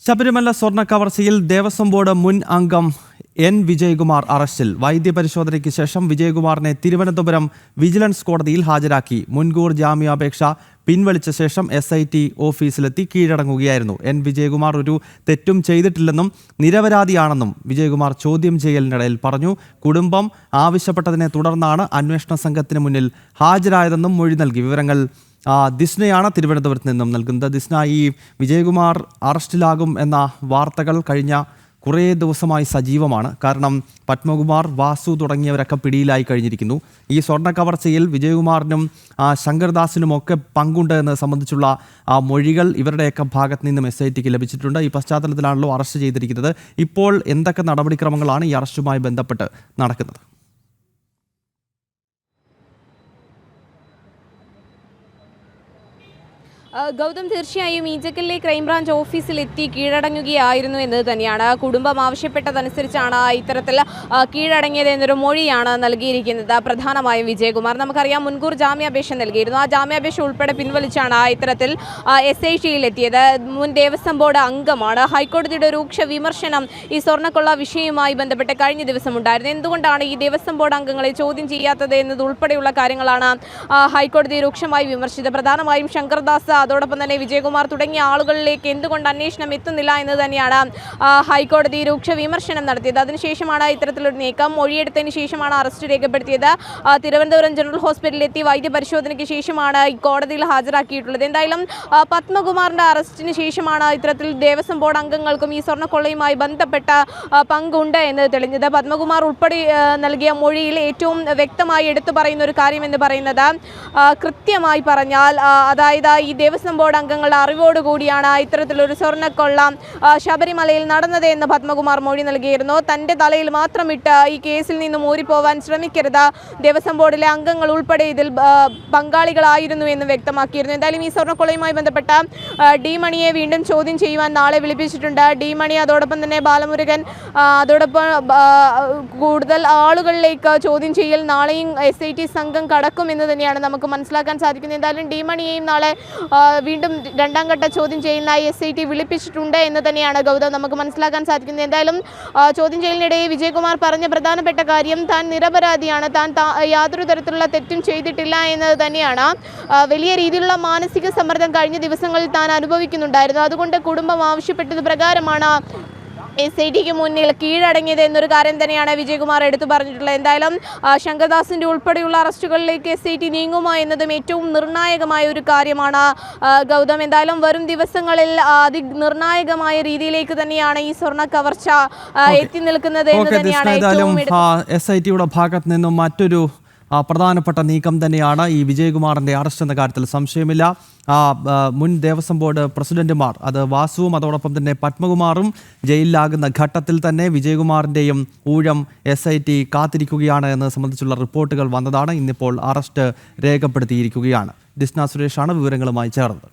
ശബരിമല സ്വർണ്ണ കവർച്ചയിൽ ദേവസ്വം ബോർഡ് മുൻ അംഗം എൻ വിജയകുമാർ അറസ്റ്റിൽ. വൈദ്യപരിശോധനയ്ക്ക് ശേഷം വിജയകുമാറിനെ തിരുവനന്തപുരം വിജിലൻസ് കോടതിയിൽ ഹാജരാക്കി. മുൻകൂർ ജാമ്യാപേക്ഷ പിൻവലിച്ച ശേഷം SIT ഓഫീസിലെത്തി കീഴടങ്ങുകയായിരുന്നു. എൻ വിജയകുമാർ ഒരു തെറ്റും ചെയ്തിട്ടില്ലെന്നും നിരപരാധിയാണെന്നും വിജയകുമാർ ചോദ്യം ചെയ്യലിനിടയിൽ പറഞ്ഞു. കുടുംബം ആവശ്യപ്പെട്ടതിനെ തുടർന്നാണ് അന്വേഷണ സംഘത്തിന് മുന്നിൽ ഹാജരായതെന്നും മൊഴി നൽകി. വിവരങ്ങൾ ദിസ്നയാണ് തിരുവനന്തപുരത്ത് നിന്നും നൽകുന്നത്. ദിസ്ന, ഈ വിജയകുമാർ അറസ്റ്റിലാകും എന്ന വാർത്തകൾ കഴിഞ്ഞ കുറേ ദിവസമായി സജീവമാണ്. കാരണം പത്മകുമാർ, വാസു തുടങ്ങിയവരൊക്കെ പിടിയിലായി കഴിഞ്ഞിരിക്കുന്നു. ഈ സ്വർണ്ണ കവർച്ചയിൽ വിജയകുമാറിനും ശങ്കർദാസിനുമൊക്കെ പങ്കുണ്ട് എന്നത് സംബന്ധിച്ചുള്ള മൊഴികൾ ഇവരുടെയൊക്കെ ഭാഗത്ത് നിന്നും SITക്ക് ലഭിച്ചിട്ടുണ്ട്. ഈ പശ്ചാത്തലത്തിലാണല്ലോ അറസ്റ്റ് ചെയ്തിരിക്കുന്നത്. ഇപ്പോൾ എന്തൊക്കെ നടപടിക്രമങ്ങളാണ് ഈ അറസ്റ്റുമായി ബന്ധപ്പെട്ട് നടക്കുന്നത്? ഗൗതം, തീർച്ചയായും ഈഞ്ചക്കലിലെ ക്രൈംബ്രാഞ്ച് ഓഫീസിലെത്തി കീഴടങ്ങുകയായിരുന്നു എന്നത് തന്നെയാണ്. കുടുംബം ആവശ്യപ്പെട്ടതനുസരിച്ചാണ് ഇത്തരത്തിൽ കീഴടങ്ങിയത് എന്നൊരു മൊഴിയാണ് നൽകിയിരിക്കുന്നത്. പ്രധാനമായും വിജയകുമാർ, നമുക്കറിയാം, മുൻകൂർ ജാമ്യാപേക്ഷ നൽകിയിരുന്നു. ആ ജാമ്യാപേക്ഷ ഉൾപ്പെടെ പിൻവലിച്ചാണ് ഇത്തരത്തിൽ SITയിലെത്തിയത്. മുൻ ദേവസ്വം ബോർഡ് അംഗമാണ്. ഹൈക്കോടതിയുടെ രൂക്ഷ വിമർശനം ഈ സ്വർണ്ണക്കൊള്ള വിഷയവുമായി ബന്ധപ്പെട്ട് കഴിഞ്ഞ ദിവസം ഉണ്ടായിരുന്നു. എന്തുകൊണ്ടാണ് ഈ ദേവസ്വം ബോർഡ് അംഗങ്ങളെ ചോദ്യം ചെയ്യാത്തത് എന്നതുൾപ്പെടെയുള്ള കാര്യങ്ങളാണ് ഹൈക്കോടതി രൂക്ഷമായി വിമർശിച്ചത്. പ്രധാനമായും ശങ്കർദാസ്, അതോടൊപ്പം തന്നെ വിജയകുമാർ തുടങ്ങിയ ആളുകളിലേക്ക് എന്തുകൊണ്ട് അന്വേഷണം എത്തുന്നില്ല എന്ന് തന്നെയാണ് ഹൈക്കോടതി രൂക്ഷ വിമർശനം നടത്തിയത്. അതിനുശേഷമാണ് ഇത്തരത്തിലൊരു നീക്കം. മൊഴിയെടുത്തതിന് ശേഷമാണ് അറസ്റ്റ് രേഖപ്പെടുത്തിയത്. തിരുവനന്തപുരം ജനറൽ ഹോസ്പിറ്റലിൽ എത്തി വൈദ്യപരിശോധനയ്ക്ക് ശേഷമാണ് കോടതിയിൽ ഹാജരാക്കിയിട്ടുള്ളത്. എന്തായാലും പത്മകുമാറിന്റെ അറസ്റ്റിന് ശേഷമാണ് ഇത്തരത്തിൽ ദേവസ്വം ബോർഡ് അംഗങ്ങൾക്കും ഈ സ്വർണ്ണക്കൊള്ളയുമായി ബന്ധപ്പെട്ട പങ്കുണ്ട് എന്ന് തെളിഞ്ഞത്. പത്മകുമാർ ഉൾപ്പെടെ നൽകിയ മൊഴിയിൽ ഏറ്റവും വ്യക്തമായി എടുത്തു പറയുന്ന ഒരു കാര്യം എന്ന് പറയുന്നത്, കൃത്യമായി പറഞ്ഞാൽ, അതായത് ഈ ദേവസ്വം ബോർഡ് അംഗങ്ങളുടെ അറിവോടുകൂടിയാണ് ഇത്തരത്തിലൊരു സ്വർണ്ണക്കൊള്ള ശബരിമലയിൽ നടന്നത് എന്ന് പത്മകുമാർ മൊഴി നൽകിയിരുന്നു. തൻ്റെ തലയിൽ മാത്രം ഇട്ട് ഈ കേസിൽ നിന്നും ഊരിപ്പോവാൻ ശ്രമിക്കരുത്, ദേവസ്വം ബോർഡിലെ അംഗങ്ങൾ ഉൾപ്പെടെ ഇതിൽ പങ്കാളികളായിരുന്നു എന്ന് വ്യക്തമാക്കിയിരുന്നു. എന്തായാലും ഈ സ്വർണ്ണക്കൊള്ളയുമായി ബന്ധപ്പെട്ട ഡി മണിയെ വീണ്ടും ചോദ്യം ചെയ്യുവാൻ നാളെ വിളിപ്പിച്ചിട്ടുണ്ട്. ഡി മണി, അതോടൊപ്പം തന്നെ ബാലമുരുകൻ, അതോടൊപ്പം കൂടുതൽ ആളുകളിലേക്ക് ചോദ്യം ചെയ്യൽ നാളെയും SIT സംഘം കടക്കുമെന്ന് തന്നെയാണ് നമുക്ക് മനസ്സിലാക്കാൻ സാധിക്കുന്നത്. എന്തായാലും ഡി മണിയെയും നാളെ വീണ്ടും രണ്ടാം ഘട്ട ചോദ്യം ചെയ്യുന്നതായി SIT വിളിപ്പിച്ചിട്ടുണ്ട് എന്ന് തന്നെയാണ് ഗൗതം നമുക്ക് മനസ്സിലാക്കാൻ സാധിക്കുന്നത്. എന്തായാലും ചോദ്യം ചെയ്യലിനിടെ വിജയകുമാർ പറഞ്ഞ പ്രധാനപ്പെട്ട കാര്യം, താൻ നിരപരാധിയാണ്, താൻ യാതൊരു തരത്തിലുള്ള തെറ്റും ചെയ്തിട്ടില്ല എന്നത് തന്നെയാണ്. വലിയ രീതിയിലുള്ള മാനസിക സമ്മർദ്ദം കഴിഞ്ഞ ദിവസങ്ങളിൽ താൻ അനുഭവിക്കുന്നുണ്ടായിരുന്നു. അതുകൊണ്ട് കുടുംബം ആവശ്യപ്പെട്ടത് പ്രകാരമാണ് SITക്ക് മുന്നിൽ കീഴടങ്ങിയത് എന്നൊരു കാര്യം തന്നെയാണ് വിജയകുമാർ എടുത്തു പറഞ്ഞിട്ടുള്ളത്. എന്തായാലും ശങ്കർദാസിന്റെ ഉൾപ്പെടെയുള്ള അറസ്റ്റുകളിലേക്ക് SIT നീങ്ങുമോ എന്നതും ഏറ്റവും നിർണായകമായ ഒരു കാര്യമാണ് ഗൗതം. എന്തായാലും വരും ദിവസങ്ങളിൽ അതിനിർണായകമായ രീതിയിലേക്ക് തന്നെയാണ് ഈ സ്വർണ്ണ കവർച്ച എത്തി നിൽക്കുന്നത് എന്ന് തന്നെയാണ്. SITയുടെ ഭാഗത്ത് നിന്നും മറ്റൊരു പ്രധാനപ്പെട്ട നീക്കം തന്നെയാണ് ഈ വിജയകുമാറിന്റെ അറസ്റ്റ് എന്ന കാര്യത്തിൽ സംശയമില്ല. മുൻ ദേവസ്വം ബോർഡ് പ്രസിഡന്റുമാർ, അത് വാസുവും അതോടൊപ്പം തന്നെ പത്മകുമാറും ജയിലിലാകുന്ന ഘട്ടത്തിൽ തന്നെ വിജയകുമാറിൻ്റെയും ഊഴം SIT കാത്തിരിക്കുകയാണ് എന്നത് സംബന്ധിച്ചുള്ള റിപ്പോർട്ടുകൾ വന്നതാണ്. ഇന്നിപ്പോൾ അറസ്റ്റ് രേഖപ്പെടുത്തിയിരിക്കുകയാണ്. ദിസ്ന സുരേഷാണ് വിവരങ്ങളുമായി ചേർന്നത്.